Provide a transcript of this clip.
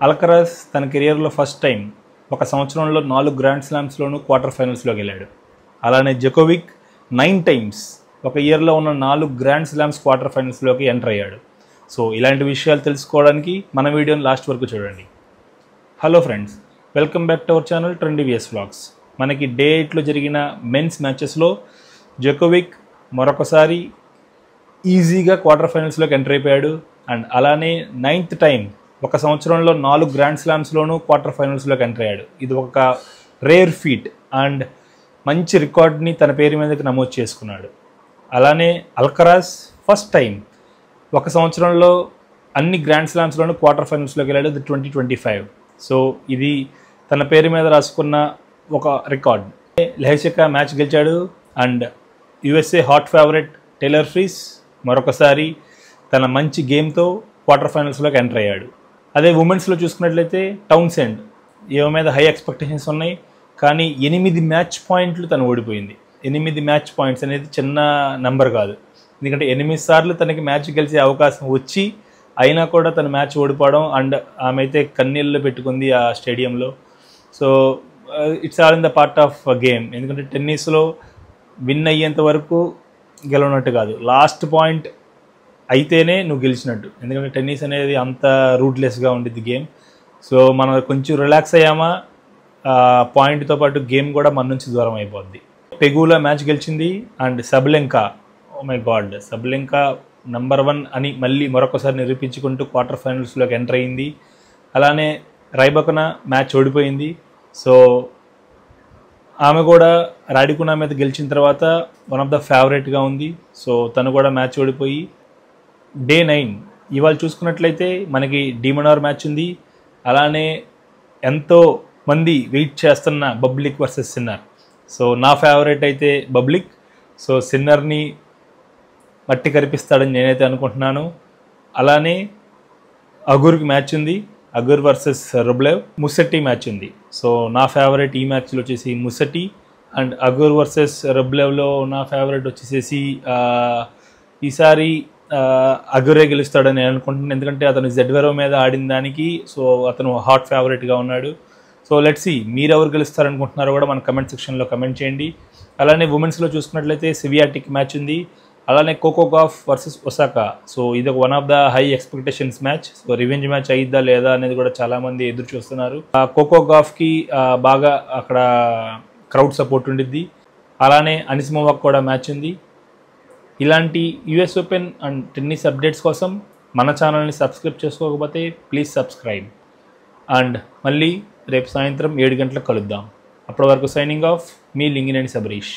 Alcaraz తన కెరియర్లో first time ఒక సంవత్సరంలో 4 గ్రాండ్ స్లామ్స్లోనూ క్వార్టర్ ఫైనల్స్లోకి వెళ్ళాడు. అలానే జోకోవిక్ 9 టైమ్స్ ఒక ఇయర్లో ఉన్న 4 గ్రాండ్ స్లామ్స్ క్వార్టర్ ఫైనల్స్లోకి ఎంటర్ అయ్యాడు. సో ఇలాంటి విషయాలు తెలుసుకోవడానికి మన వీడియోని లాస్ట్ వరకు చూడండి. Hello friends, welcome back to our channel trendy VS vlogs. మనకి డే 8లో జరిగిన మెన్స్ మ్యాచెస్లో జోకోవిక్ మరొకసారి ఈజీగా క్వార్టర్ ఫైనల్స్లోకి ఎంటర్ అయిపోయాడు. అండ్ అలానే 9th టైం ఒక సంవత్సరంలో 4 గ్రాండ్ స్లామ్స్లోనూ క్వార్టర్ ఫైనల్స్లోకి ఎంటర్ అయ్యాడు. ఇది ఒక రేర్ ఫీట్ అండ్ మంచి రికార్డ్ని తన పేరు మీదకి నమోదు చేసుకున్నాడు. అలానే అల్కరాజ్ ఫస్ట్ టైం ఒక సంవత్సరంలో అన్ని గ్రాండ్ స్లామ్స్లోనూ క్వార్టర్ ఫైనల్స్లోకి వెళ్ళాడు. 2025. సో ఇది తన పేరు మీద రాసుకున్న ఒక రికార్డ్. లెహెషికా మ్యాచ్ గెలిచాడు. And USA hot favourite Taylor frees మరొకసారి తన మంచి గేమ్తో క్వార్టర్ ఫైనల్స్లోకి ఎంటర్ అయ్యాడు. అదే ఉమెన్స్లో చూసుకున్నట్లయితే టౌన్సెండ్ ఈమె మీద హై ఎక్స్పెక్టేషన్స్ ఉన్నాయి, కానీ 8 మ్యాచ్ పాయింట్లు తను ఓడిపోయింది. 8 మ్యాచ్ పాయింట్స్ అనేది చిన్న నెంబర్ కాదు, ఎందుకంటే 8 సార్లు తనకి మ్యాచ్ గెలిచే అవకాశం వచ్చి అయినా కూడా తను మ్యాచ్ ఓడిపోవడం. అండ్ ఆమె అయితే కన్నీళ్ళు పెట్టుకుంది ఆ స్టేడియంలో. So it's all in the part of game. ఎందుకంటే టెన్నిస్లో విన్ అయ్యేంత వరకు గెలవనట్టు కాదు, లాస్ట్ పాయింట్ అయితేనే నువ్వు గెలిచినట్టు. ఎందుకంటే టెన్నిస్ అనేది అంత రూట్లెస్గా ఉండిద్ది గేమ్. సో మనం కొంచెం రిలాక్స్ అయ్యామా పాయింట్తో పాటు గేమ్ కూడా మన నుంచి దూరం అయిపోద్ది. పెగూలా మ్యాచ్ గెలిచింది. And Sabalenka, oh my God, Sabalenka number 1 అని మళ్ళీ మరొకసారి నిరూపించుకుంటూ క్వార్టర్ ఫైనల్స్లోకి ఎంటర్ అయింది. అలానే రైబకునా మ్యాచ్ ఓడిపోయింది. సో ఆమె కూడా రాడికునా మీద గెలిచిన తర్వాత వన్ ఆఫ్ ద ఫేవరెట్గా ఉంది. సో తను కూడా మ్యాచ్ ఓడిపోయి డే 9 ఇవాళ చూసుకున్నట్లయితే మనకి డిమనార్ మ్యాచ్ ఉంది. అలానే ఎంతో మంది వెయిట్ చేస్తున్న బబ్లిక్ వర్సెస్ సిన్నర్. సో నా ఫేవరెట్ అయితే బబ్లిక్. సో సిన్నర్ని మట్టి కరిపిస్తాడని నేనైతే అనుకుంటున్నాను. అలానే అగూర్కి మ్యాచ్ ఉంది, అగూర్ వర్సెస్ రుబ్లెవ్. ముసెట్టి మ్యాచ్ ఉంది. సో నా ఫేవరెట్ ఈ మ్యాచ్లో వచ్చేసి ముసెట్టి. అండ్ అగూర్ వర్సెస్ రుబ్లెవ్లో నా ఫేవరెట్ వచ్చేసేసి ఈసారి అగురే గెలుస్తాడని నేను అనుకుంటున్నాను, ఎందుకంటే అతను జెడ్వెరో మీద ఆడిన దానికి. సో అతను హాట్ ఫేవరెట్గా ఉన్నాడు. సో లెట్స్ సీ మీరెవరు గెలుస్తారనుకుంటున్నారో కూడా మన కమెంట్ సెక్షన్లో కమెంట్ చేయండి. అలానే ఉమెన్స్లో చూసుకున్నట్లయితే సివియాటిక్ మ్యాచ్ ఉంది. అలానే Coco Gauff versus Osaka. So ఇది ఒక one of the high expectations match. So revenge match అయ్యిద్దా లేదా అనేది కూడా చాలామంది ఎదురు చూస్తున్నారు. కోకో గాఫ్కి బాగా అక్కడ క్రౌడ్ సపోర్ట్ ఉండిద్ది. అలానే అనిసిమోవాకి కూడా మ్యాచ్ ఉంది. ఇలాంటి US open and tennis updates కోసం మన ఛానల్ని సబ్స్క్రైబ్ చేసుకోకపోతే ప్లీజ్ సబ్స్క్రైబ్. అండ్ మళ్ళీ రేపు సాయంత్రం 7 గంటలకు కలుద్దాం. అప్పటి వరకు సైనింగ్ ఆఫ్, మీ లింగినేని సబరీష్.